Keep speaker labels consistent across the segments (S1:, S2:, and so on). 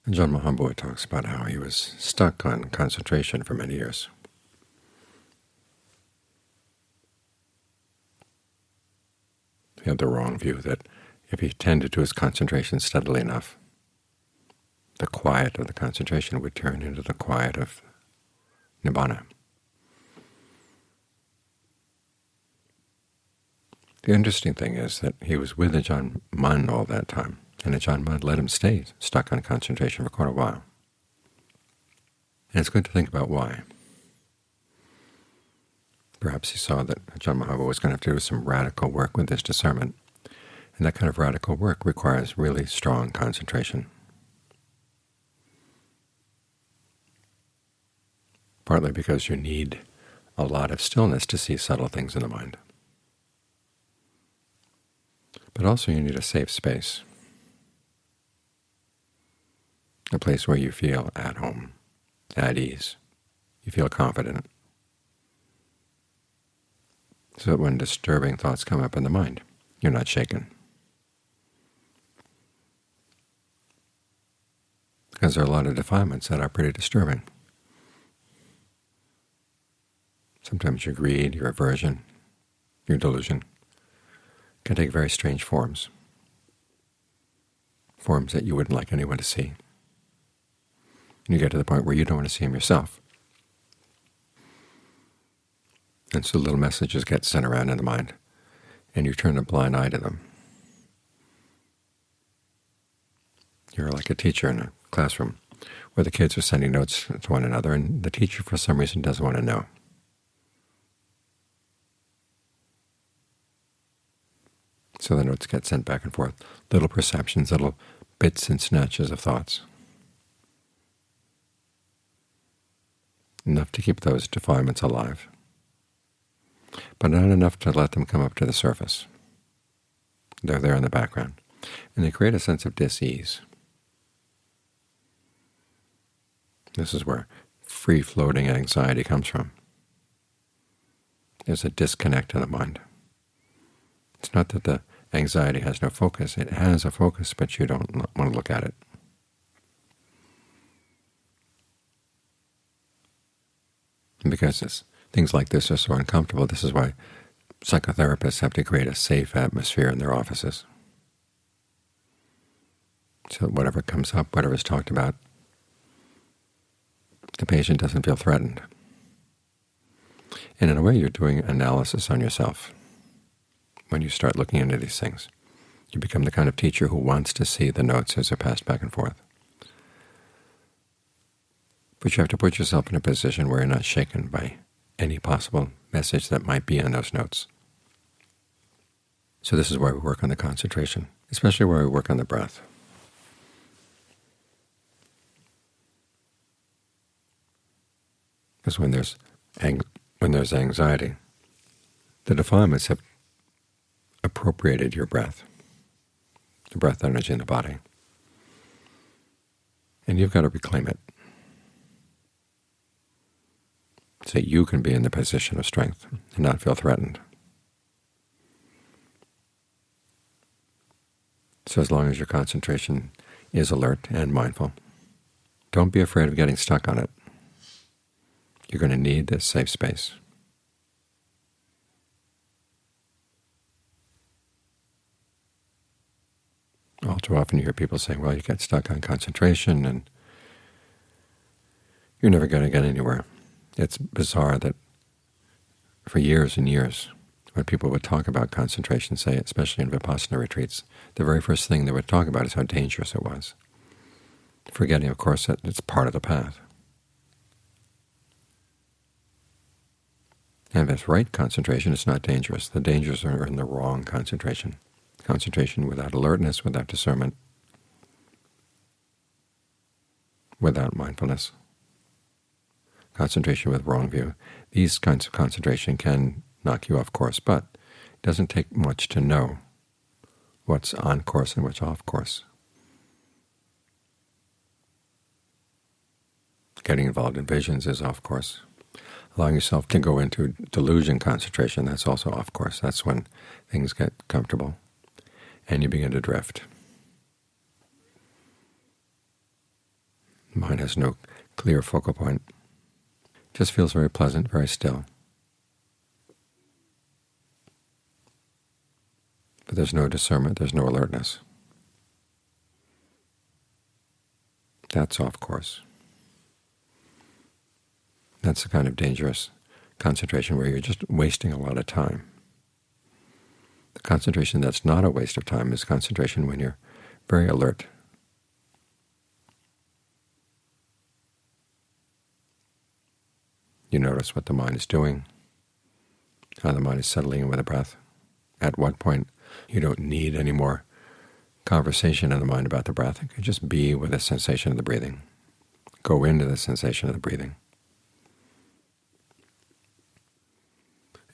S1: Ajahn Mahabua talks about how he was stuck on concentration for many years. He had the wrong view that if he tended to his concentration steadily enough, the quiet of the concentration would turn into the quiet of nibbana. The interesting thing is that he was with Ajahn Mun all that time, and Ajahn Mun let him stay stuck on concentration for quite a while. And it's good to think about why. Perhaps he saw that Ajahn Mahabua was going to have to do some radical work with his discernment, and that kind of radical work requires really strong concentration. Partly because you need a lot of stillness to see subtle things in the mind. But also you need a safe space, a place where you feel at home, at ease, you feel confident, so that when disturbing thoughts come up in the mind, you're not shaken. Because there are a lot of defilements that are pretty disturbing. Sometimes your greed, your aversion, your delusion can take very strange forms, forms that you wouldn't like anyone to see. And you get to the point where you don't want to see them yourself. And so little messages get sent around in the mind, and you turn a blind eye to them. You're like a teacher in a classroom where the kids are sending notes to one another, and the teacher for some reason doesn't want to know. So the notes get sent back and forth, little perceptions, little bits and snatches of thoughts. Enough to keep those defilements alive, but not enough to let them come up to the surface. They're there in the background, and they create a sense of dis-ease. This is where free-floating anxiety comes from. There's a disconnect in the mind. It's not that the anxiety has no focus. It has a focus, but you don't want to look at it. And because things like this are so uncomfortable, this is why psychotherapists have to create a safe atmosphere in their offices, so that whatever comes up, whatever is talked about, the patient doesn't feel threatened. And in a way, you're doing analysis on yourself. When you start looking into these things, you become the kind of teacher who wants to see the notes as they're passed back and forth. But you have to put yourself in a position where you're not shaken by any possible message that might be in those notes. So this is why we work on the concentration, especially where we work on the breath. Because when there's anxiety, the defilements have appropriated your breath, the breath energy in the body, and you've got to reclaim it so you can be in the position of strength and not feel threatened. So as long as your concentration is alert and mindful, don't be afraid of getting stuck on it. You're going to need this safe space. All too often you hear people saying, well, you get stuck on concentration and you're never going to get anywhere. It's bizarre that for years and years, when people would talk about concentration, say, especially in Vipassana retreats, the very first thing they would talk about is how dangerous it was, forgetting, of course, that it's part of the path. And if it's right concentration, it's not dangerous. The dangers are in the wrong concentration. Concentration without alertness, without discernment, without mindfulness. Concentration with wrong view. These kinds of concentration can knock you off course, but it doesn't take much to know what's on course and what's off course. Getting involved in visions is off course. Allowing yourself to go into delusion concentration, that's also off course. That's when things get comfortable and you begin to drift. The mind has no clear focal point. It just feels very pleasant, very still. But there's no discernment, there's no alertness. That's off course. That's the kind of dangerous concentration where you're just wasting a lot of time. The concentration that's not a waste of time is concentration when you're very alert. You notice what the mind is doing, how the mind is settling in with the breath. At what point you don't need any more conversation in the mind about the breath. You can just be with the sensation of the breathing. Go into the sensation of the breathing.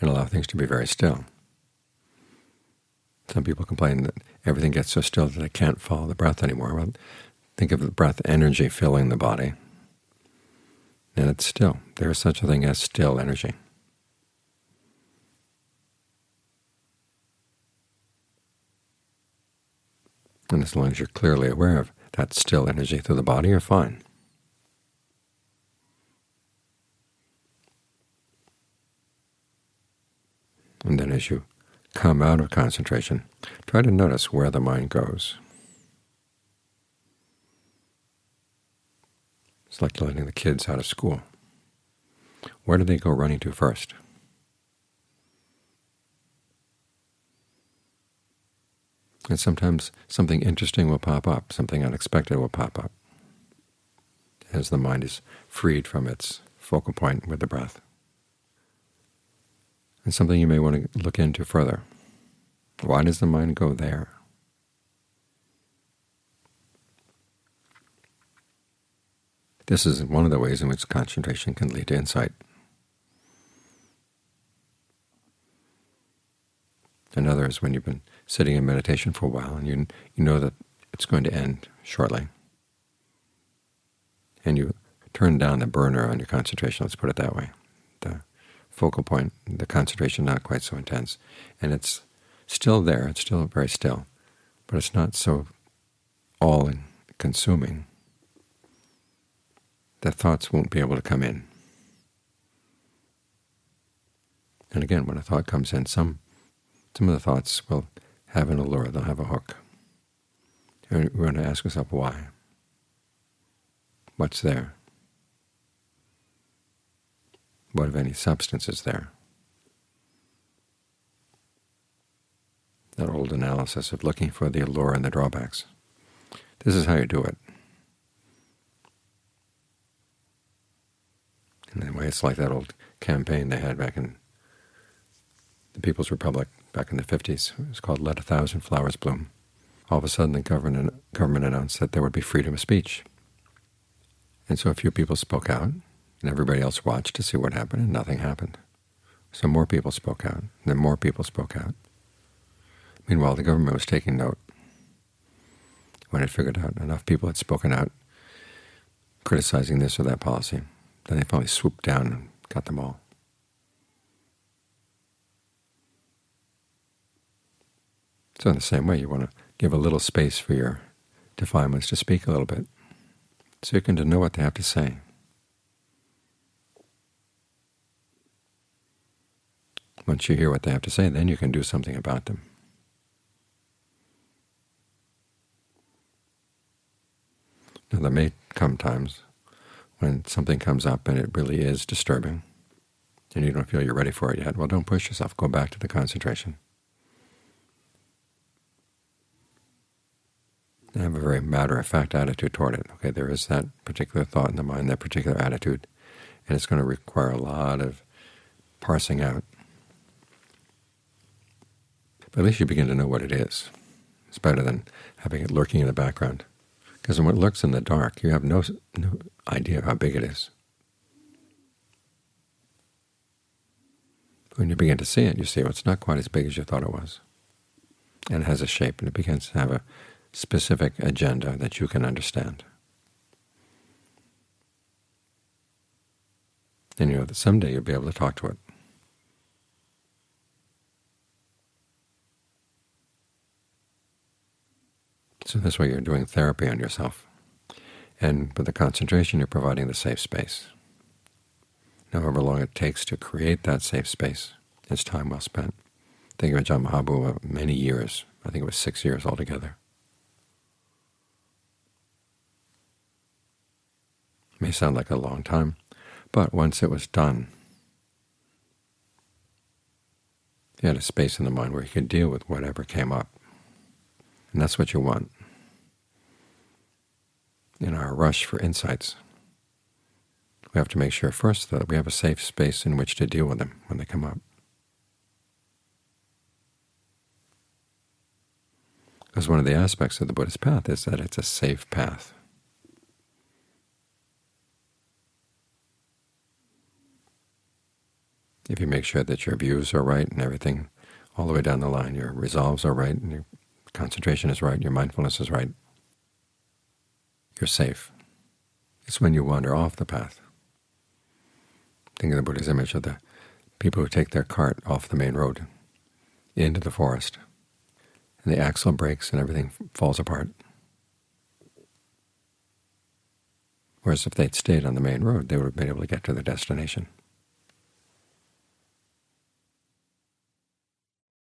S1: And allow things to be very still. Some people complain that everything gets so still that they can't follow the breath anymore. Well, think of the breath energy filling the body, and it's still. There is such a thing as still energy. And as long as you're clearly aware of that still energy through the body, you're fine. And then as you come out of concentration, try to notice where the mind goes. It's like letting the kids out of school. Where do they go running to first? And sometimes something interesting will pop up, something unexpected will pop up, as the mind is freed from its focal point with the breath. And something you may want to look into further. Why does the mind go there? This is one of the ways in which concentration can lead to insight. Another is when you've been sitting in meditation for a while and you know that it's going to end shortly, and you turn down the burner on your concentration, let's put it that way. The focal point, the concentration not quite so intense, and still there, it's still very still, but it's not so all-consuming that thoughts won't be able to come in. And again, when a thought comes in, some of the thoughts will have an allure, they'll have a hook. And we're going to ask ourselves why. What's there? What, if any, substance is there? That old analysis of looking for the allure and the drawbacks. This is how you do it. In a way, it's like that old campaign they had back in the People's Republic back in the 50s. It was called Let a Thousand Flowers Bloom. All of a sudden the government announced that there would be freedom of speech. And so a few people spoke out, and everybody else watched to see what happened, and nothing happened. So more people spoke out, and then more people spoke out. Meanwhile, the government was taking note. When it figured out enough people had spoken out criticizing this or that policy, then they finally swooped down and got them all. So in the same way, you want to give a little space for your defilements to speak a little bit, so you can to know what they have to say. Once you hear what they have to say, then you can do something about them. Now, there may come times when something comes up and it really is disturbing, and you don't feel you're ready for it yet. Well, don't push yourself. Go back to the concentration. And have a very matter-of-fact attitude toward it. Okay, there is that particular thought in the mind, that particular attitude, and it's going to require a lot of parsing out. But at least you begin to know what it is. It's better than having it lurking in the background. Because when it lurks in the dark, you have no idea how big it is. When you begin to see it, you see it's not quite as big as you thought it was. And it has a shape, and it begins to have a specific agenda that you can understand. And you know that someday you'll be able to talk to it. So this way you're doing therapy on yourself. And with the concentration, you're providing the safe space. However long it takes to create that safe space, it's time well spent. Think of Ajahn Mahabhuva, many years. I think it was 6 years altogether. It may sound like a long time, but once it was done, he had a space in the mind where he could deal with whatever came up. And that's what you want. In our rush for insights, we have to make sure first that we have a safe space in which to deal with them when they come up. Because one of the aspects of the Buddhist path is that it's a safe path. If you make sure that your views are right and everything all the way down the line, your resolves are right, and your concentration is right, your mindfulness is right, you're safe. It's when you wander off the path. Think of the Buddha's image of the people who take their cart off the main road into the forest, and the axle breaks and everything falls apart. Whereas if they'd stayed on the main road, they would have been able to get to their destination.